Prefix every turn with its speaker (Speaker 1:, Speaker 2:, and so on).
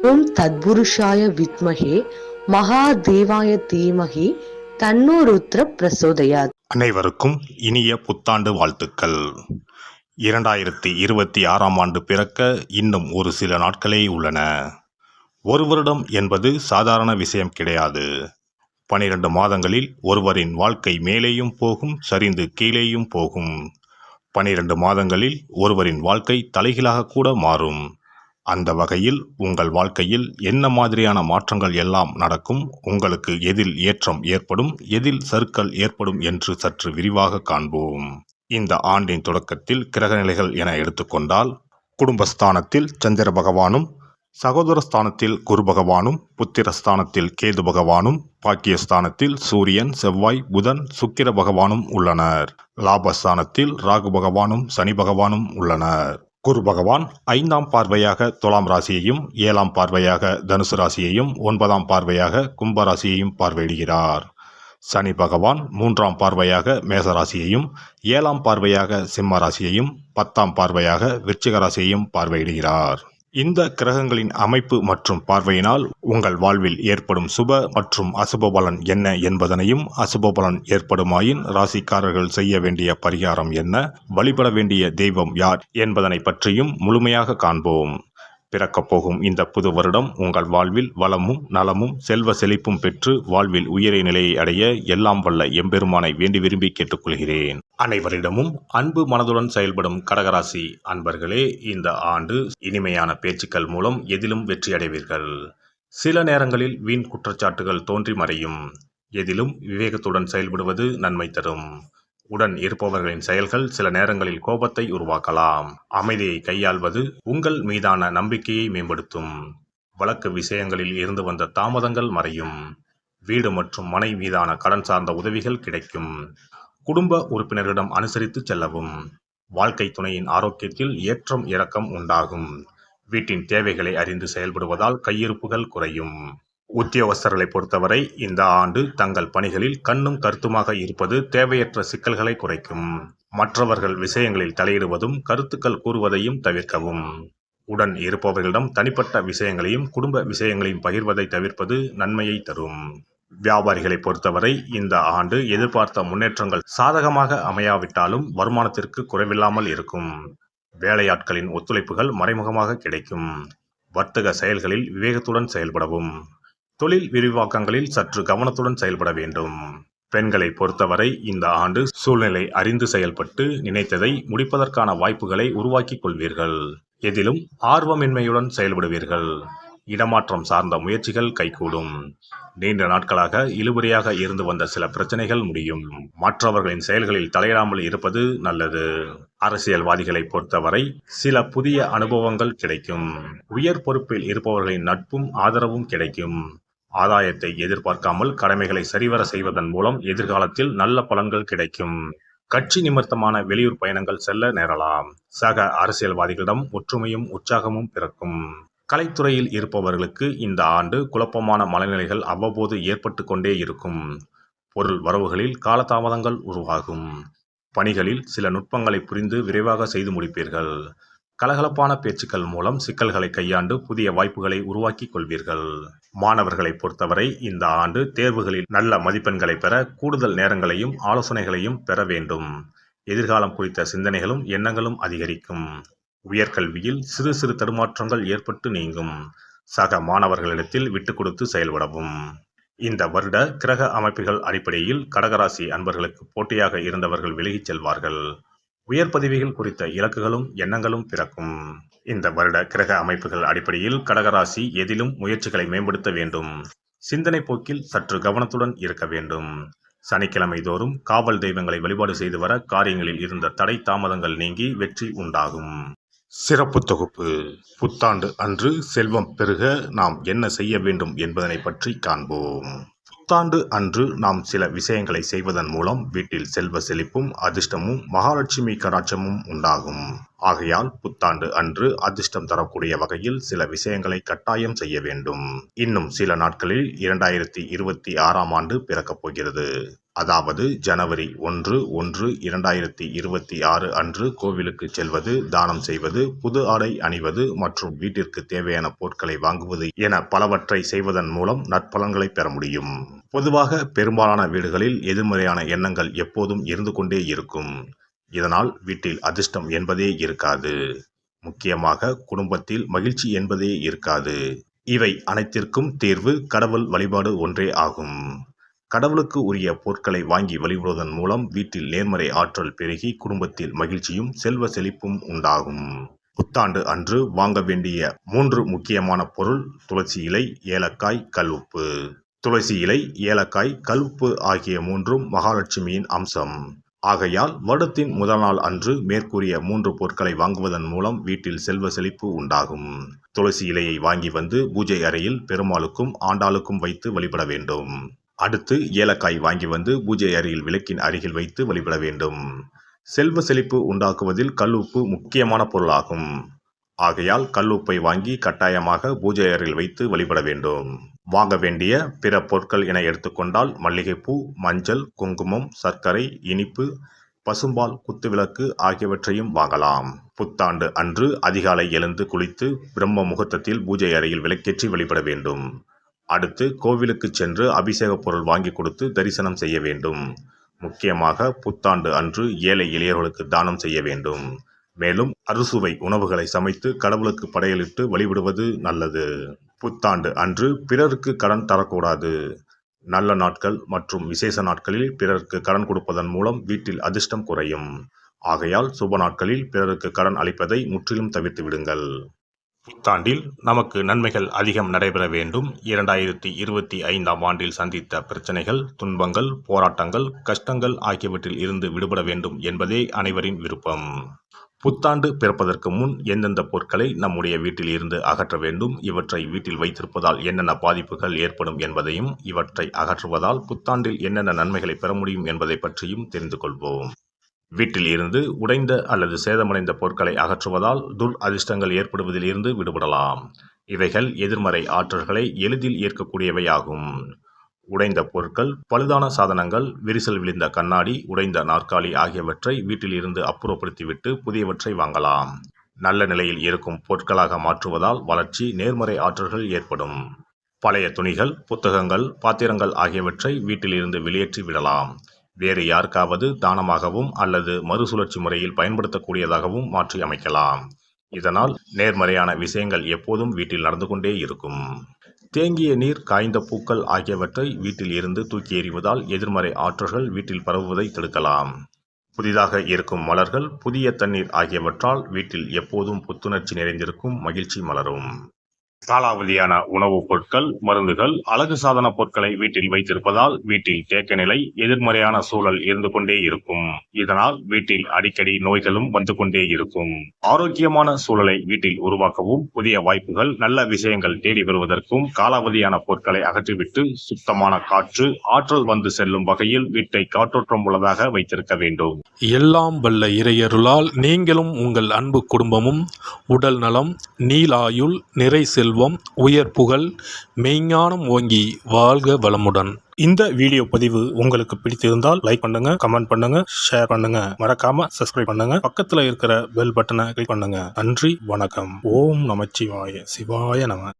Speaker 1: ஓம் தத்புருஷாய வித்மஹே மகாதேவாய தீமஹி தன்னோ ருத்ர பிரசோதயாத்.
Speaker 2: அனைவருக்கும் இனிய புத்தாண்டு வாழ்த்துக்கள். 2026ஆம் ஆண்டு பிறக்க இன்னும் ஒரு சில நாட்களே உள்ளன. ஒரு வருடம் என்பது சாதாரண விஷயம் கிடையாது. 12 மாதங்களில் ஒருவரின் வாழ்க்கை மேலேயும் போகும், சரிந்து கீழேயும் போகும். 12 மாதங்களில் ஒருவரின் வாழ்க்கை தலைகீழாக கூட மாறும். அந்த வகையில் உங்கள் வாழ்க்கையில் என்ன மாதிரியான மாற்றங்கள் எல்லாம் நடக்கும், உங்களுக்கு எதில் ஏற்றம் ஏற்படும், எதில் சறுக்கல் ஏற்படும் என்று சற்று விரிவாக காண்போம். இந்த ஆண்டின் தொடக்கத்தில் கிரகநிலைகள் என எடுத்துக்கொண்டால், குடும்பஸ்தானத்தில் சந்திர பகவானும், சகோதரஸ்தானத்தில் குரு பகவானும், புத்திரஸ்தானத்தில் கேது பகவானும், பாக்கியஸ்தானத்தில் சூரியன், செவ்வாய், புதன், சுக்கிர பகவானும் உள்ளனர். லாபஸ்தானத்தில் ராகு பகவானும் சனி பகவானும் உள்ளனர். குரு பகவான் 5ஆம் பார்வையாக துலாம் ராசியையும், 7ஆம் பார்வையாக தனுசு ராசியையும், 9ஆம் பார்வையாக கும்ப ராசியையும் பார்வையிடுகிறார். சனி பகவான் 3ஆம் பார்வையாக மேச ராசியையும், 7ஆம் பார்வையாக சிம்ம ராசியையும், 10ஆம் பார்வையாக விருச்சிக ராசியையும் பார்வையிடுகிறார். இந்த கிரகங்களின் அமைப்பு மற்றும் பார்வையினால் உங்கள் வாழ்வில் ஏற்படும் சுப மற்றும் அசுப பலன் என்ன என்பதனையும், அசுப பலன் ஏற்படுமாயின் ராசிக்காரர்கள் செய்ய வேண்டிய பரிகாரம் என்ன, வழிபட வேண்டிய தெய்வம் யார் என்பதனை பற்றியும் முழுமையாக காண்போம். பிறக்கப் போகும் இந்த புது வருடம் உங்கள் வாழ்வில் வளமும் நலமும் செல்வ செழிப்பும் பெற்று வாழ்வில் உயரிய நிலையை அடைய எல்லாம் வல்ல எம்பெருமானை வேண்டி விரும்பி கேட்டுக்கொள்கிறேன். அனைவரிடமும் அன்பு மனதுடன் செயல்படும் கடகராசி அன்பர்களே, இந்த ஆண்டு இனிமையான பேச்சுக்கள் மூலம் எதிலும் வெற்றியடைவீர்கள். சில நேரங்களில் வீண் குற்றச்சாட்டுகள் தோன்றி மறையும். எதிலும் விவேகத்துடன் செயல்படுவது நன்மை தரும். உடன் இருப்பவர்களின் செயல்கள் சில நேரங்களில் கோபத்தை உருவாக்கலாம். அமைதியை கையாள்வது உங்கள் மீதான நம்பிக்கையை மேம்படுத்தும். வழக்கு விஷயங்களில் இருந்து வந்த தாமதங்கள் மறையும். வீடு மற்றும் மனை மீதான கடன் சார்ந்த உதவிகள் கிடைக்கும். குடும்ப உறுப்பினர்களிடம் அனுசரித்து செல்லவும். வாழ்க்கை துணையின் ஆரோக்கியத்தில் ஏற்றம் இறக்கம் உண்டாகும். வீட்டின் தேவைகளை அறிந்து செயல்படுவதால் கையிருப்புகள் குறையும். உத்தியோகஸ்தர்களை பொறுத்தவரை இந்த ஆண்டு தங்கள் பணிகளில் கண்ணும் கருத்துமாக இருப்பது தேவையற்ற சிக்கல்களை குறைக்கும். மற்றவர்கள் விஷயங்களில் தலையிடுவதும் கருத்துக்கள் கூறுவதையும் தவிர்க்கவும். உடன் இருப்பவர்களிடம் தனிப்பட்ட விஷயங்களையும் குடும்ப விஷயங்களையும் பகிர்வதை தவிர்ப்பது நன்மையை தரும். வியாபாரிகளை பொறுத்தவரை இந்த ஆண்டு எதிர்பார்த்த முன்னேற்றங்கள் சாதகமாக அமையாவிட்டாலும் வருமானத்திற்கு குறைவில்லாமல் இருக்கும். வேலையாட்களின் ஒத்துழைப்புகள் மறைமுகமாக கிடைக்கும். வர்த்தக செயல்களில் விவேகத்துடன் செயல்படவும். தொழில் விரிவாக்கங்களில் சற்று கவனத்துடன் செயல்பட வேண்டும். பெண்களை பொறுத்தவரை இந்த ஆண்டு சூழ்நிலை அறிந்து செயல்பட்டு நினைத்ததை முடிப்பதற்கான வாய்ப்புகளை உருவாக்கிக் கொள்வீர்கள். எதிலும் ஆர்வமின்மையுடன் செயல்படுவீர்கள். இடமாற்றம் சார்ந்த முயற்சிகள் கைகூடும். நீண்ட நாட்களாக இழுபறியாக இருந்து வந்த சில பிரச்சனைகள் முடியும். மற்றவர்களின் செயல்களில் தலையிடாமல் இருப்பது நல்லது. அரசியல்வாதிகளை பொறுத்தவரை சில புதிய அனுபவங்கள் கிடைக்கும். உயர் பொறுப்பில் இருப்பவர்களின் நட்பும் ஆதரவும் கிடைக்கும். ஆதாயத்தை எதிர்பார்க்காமல் கடமைகளை சரிவர செய்வதன் மூலம் எதிர்காலத்தில் நல்ல பலன்கள் கிடைக்கும். கட்சி நிமித்தமான வெளியூர் பயணங்கள் செல்ல நேரலாம். சக அரசியல்வாதிகளிடம் ஒற்றுமையும் உற்சாகமும் பிறக்கும். கலைத்துறையில் இருப்பவர்களுக்கு இந்த ஆண்டு குழப்பமான மனநிலைகள் அவ்வப்போது ஏற்பட்டு கொண்டே இருக்கும். பொருள் வரவுகளில் காலதாமதங்கள் உருவாகும். பணிகளில் சில நுட்பங்களை புரிந்து விரைவாக செய்து முடிப்பீர்கள். கலகலப்பான பேச்சுக்கள் மூலம் சிக்கல்களை கையாண்டு புதிய வாய்ப்புகளை உருவாக்கிக் கொள்வீர்கள். மாணவர்களை பொறுத்தவரை இந்த ஆண்டு தேர்வுகளில் நல்ல மதிப்பெண்களை பெற கூடுதல் நேரங்களையும் ஆலோசனைகளையும் பெற வேண்டும். எதிர்காலம் குறித்த சிந்தனைகளும் எண்ணங்களும் அதிகரிக்கும். உயர்கல்வியில் சிறு சிறு தடுமாற்றங்கள் ஏற்பட்டு நீங்கும். சக மாணவர்களிடத்தில் விட்டு கொடுத்து செயல்படவும். இந்த வருட கிரக அமைப்புகள் அடிப்படையில் கடகராசி அன்பர்களுக்கு போட்டியாக இருந்தவர்கள் விலகிச் செல்வார்கள். உயர் பதவிகள் குறித்த இலக்குகளும் எண்ணங்களும் பிறக்கும். இந்த வருட கிரக அமைப்புகள் அடிப்படையில் கடகராசி எதிலும் முயற்சிகளை மேம்படுத்த வேண்டும். சிந்தனை போக்கில் சற்று கவனத்துடன் இருக்க வேண்டும். சனிக்கிழமை தோறும் காவல் தெய்வங்களை வழிபாடு செய்து வர காரியங்களில் இருந்த தடை தாமதங்கள் நீங்கி வெற்றி உண்டாகும். சிறப்பு தொகுப்பு. புத்தாண்டு அன்று செல்வம் பெருக நாம் என்ன செய்ய வேண்டும் என்பதனை பற்றி காண்போம். புத்தாண்டு அன்று நாம் சில விஷயங்களை செய்வதன் மூலம் வீட்டில் செல்வ செழிப்பும் அதிர்ஷ்டமும் மகாலட்சுமி கடாட்சமும் உண்டாகும். ஆகையால் புத்தாண்டு அன்று அதிர்ஷ்டம் தரக்கூடிய வகையில் சில விஷயங்களை கட்டாயம் செய்ய வேண்டும். இன்னும் சில நாட்களில் 2026ஆம் ஆண்டு பிறக்கப் போகிறது. அதாவது ஜனவரி 1/1/2026 அன்று கோவிலுக்கு செல்வது, தானம் செய்வது, புது ஆடை அணிவது மற்றும் வீட்டிற்கு தேவையான பொருட்களை வாங்குவது என பலவற்றை செய்வதன் மூலம் நற்பலன்களை பெற முடியும். பொதுவாக பெரும்பாலான வீடுகளில் எதிர்மறையான எண்ணங்கள் எப்போதும் இருந்து கொண்டே இருக்கும். இதனால் வீட்டில் அதிர்ஷ்டம் என்பதே இருக்காது. முக்கியமாக குடும்பத்தில் மகிழ்ச்சி என்பதே இருக்காது. இவை அனைத்திற்கும் தீர்வு கடவுள் வழிபாடு ஒன்றே ஆகும். கடவுளுக்கு உரிய பொருட்களை வாங்கி வழிபடுவதன் மூலம் வீட்டில் நேர்மறை ஆற்றல் பெருகி குடும்பத்தில் மகிழ்ச்சியும் செல்வ செழிப்பும் உண்டாகும். புத்தாண்டு அன்று வாங்க வேண்டிய 3 முக்கியமான பொருள்: துளசி இலை, ஏலக்காய், கல்உப்பு. துளசி இலை, ஏலக்காய், கல்உப்பு ஆகிய 3ம் மகாலட்சுமியின் அம்சம். ஆகையால் வருடத்தின் முதல் நாள் அன்று மேற்கூறிய 3 பொருட்களை வாங்குவதன் மூலம் வீட்டில் செல்வ செழிப்பு உண்டாகும். துளசி இலையை வாங்கி வந்து பூஜை அறையில் பெருமாளுக்கும் ஆண்டாளுக்கும் வைத்து வழிபட வேண்டும். அடுத்து ஏலக்காய் வாங்கி வந்து பூஜை அறையில் விளக்கின் அருகில் வைத்து வழிபட வேண்டும். செல்வ செழிப்பு உண்டாக்குவதில் கல்உப்பு முக்கியமான பொருளாகும். ஆகையால் கல்உப்பை வாங்கி கட்டாயமாக பூஜை அறையில் வைத்து வழிபட வேண்டும். வாங்க வேண்டிய பிற பொருட்கள் என எடுத்துக்கொண்டால் மல்லிகைப்பூ, மஞ்சள், குங்குமம், சர்க்கரை, இனிப்பு, பசும்பால், குத்துவிளக்கு ஆகியவற்றையும் வாங்கலாம். புத்தாண்டு அன்று அதிகாலை எழுந்து குளித்து பிரம்ம முகூர்த்தத்தில் பூஜை அறையில் விளக்கேற்றி வழிபட வேண்டும். அடுத்து கோவிலுக்கு சென்று அபிஷேக பொருள் வாங்கி கொடுத்து தரிசனம் செய்ய வேண்டும். முக்கியமாக புத்தாண்டு அன்று ஏழை எளியவர்களுக்கு தானம் செய்ய வேண்டும். மேலும் அறுசுவை உணவுகளை சமைத்து கடவுளுக்கு படையலிட்டு வழிபடுவது நல்லது. புத்தாண்டு அன்று பிறருக்கு கடன் தரக்கூடாது. நல்ல நாட்கள் மற்றும் விசேஷ நாட்களில் பிறருக்கு கடன் கொடுப்பதன் மூலம் வீட்டில் அதிர்ஷ்டம் குறையும். ஆகையால் சுப நாட்களில் பிறருக்கு கடன் அளிப்பதை முற்றிலும் தவிர்த்து விடுங்கள். புத்தாண்டில் நமக்கு நன்மைகள் அதிகம் நடைபெற வேண்டும். 2025ஆம் ஆண்டில் சந்தித்த பிரச்சனைகள், துன்பங்கள், போராட்டங்கள், கஷ்டங்கள் ஆகியவற்றில் இருந்து விடுபட வேண்டும் என்பதே அனைவரின் விருப்பம். புத்தாண்டு பிறப்பதற்கு முன் எந்தெந்த பொருட்களை நம்முடைய வீட்டில் இருந்து அகற்ற வேண்டும், இவற்றை வீட்டில் வைத்திருப்பதால் என்னென்ன பாதிப்புகள் ஏற்படும் என்பதையும், இவற்றை அகற்றுவதால் புத்தாண்டில் என்னென்ன நன்மைகளை பெற முடியும் என்பதை பற்றியும் தெரிந்து கொள்வோம். வீட்டில் இருந்து உடைந்த அல்லது சேதமடைந்த பொருட்களை அகற்றுவதால் துர் அதிர்ஷ்டங்கள் ஏற்படுவதில் இருந்து விடுபடலாம். இவைகள் எதிர்மறை ஆற்றல்களை எளிதில் ஈர்க்கக்கூடியவையாகும். உடைந்த பொருட்கள், பழுதான சாதனங்கள், விரிசல் விழுந்த கண்ணாடி, உடைந்த நாற்காலி ஆகியவற்றை வீட்டில் இருந்து அப்புறப்படுத்திவிட்டு புதியவற்றை வாங்கலாம். நல்ல நிலையில் இருக்கும் பொருட்களாக மாற்றுவதால் வளர்ச்சி, நேர்மறை ஆற்றல்கள் ஏற்படும். பழைய துணிகள், புத்தகங்கள், பாத்திரங்கள் ஆகியவற்றை வீட்டில் இருந்து வெளியேற்றி விடலாம். வேறு யாருக்காவது தானமாகவும் அல்லது மறுசுழற்சி முறையில் பயன்படுத்தக்கூடியதாகவும் மாற்றி அமைக்கலாம். இதனால் நேர்மறையான விஷயங்கள் எப்போதும் வீட்டில் நடந்து கொண்டே இருக்கும். தேங்கிய நீர், காய்ந்த பூக்கள் ஆகியவற்றை வீட்டில் இருந்து தூக்கி எறிவதால் எதிர்மறை ஆற்றல்கள் வீட்டில் பரவுவதை தடுக்கலாம். புதிதாக இருக்கும் மலர்கள், புதிய தண்ணீர் ஆகியவற்றால் வீட்டில் எப்போதும் புத்துணர்ச்சி நிறைந்திருக்கும், மகிழ்ச்சி மலரும். காலாவதியான உணவுப் பொருட்கள், மருந்துகள், அழகு சாதன பொருட்களை வீட்டில் வைத்திருப்பதால் வீட்டில் தேக்க நிலை, எதிர்மறையான சூழல் இருந்து கொண்டே இருக்கும். இதனால் வீட்டில் அடிக்கடி நோய்களும் வந்து கொண்டே இருக்கும். ஆரோக்கியமான சூழலை வீட்டில் உருவாக்கவும், புதிய வாய்ப்புகள், நல்ல விஷயங்கள் தேடி வருவதற்கும் காலாவதியான பொருட்களை அகற்றிவிட்டு சுத்தமான காற்று, ஆற்றல் வந்து செல்லும் வகையில் வீட்டை காற்றோட்டம் உள்ளதாக வைத்திருக்க வேண்டும்.
Speaker 3: எல்லாம் வல்ல இறையருளால் நீங்களும் உங்கள் அன்பு குடும்பமும் உடல் நலம், நீலாயுள், நிறை செல்வம், உயர் புகழ், மெய்ஞானம் ஓங்கி வாழ்க வளமுடன். இந்த வீடியோ பதிவு உங்களுக்கு பிடித்திருந்தால் லைக் பண்ணுங்க, கமெண்ட் பண்ணுங்க, ஷேர் பண்ணுங்க, மறக்காம சப்ஸ்கிரைப் பண்ணுங்க, பக்கத்துல இருக்கிற பெல் பட்டனை கிளிக் பண்ணுங்க. நன்றி, வணக்கம். ஓம் நமச்சிவாய. சிவாய நம.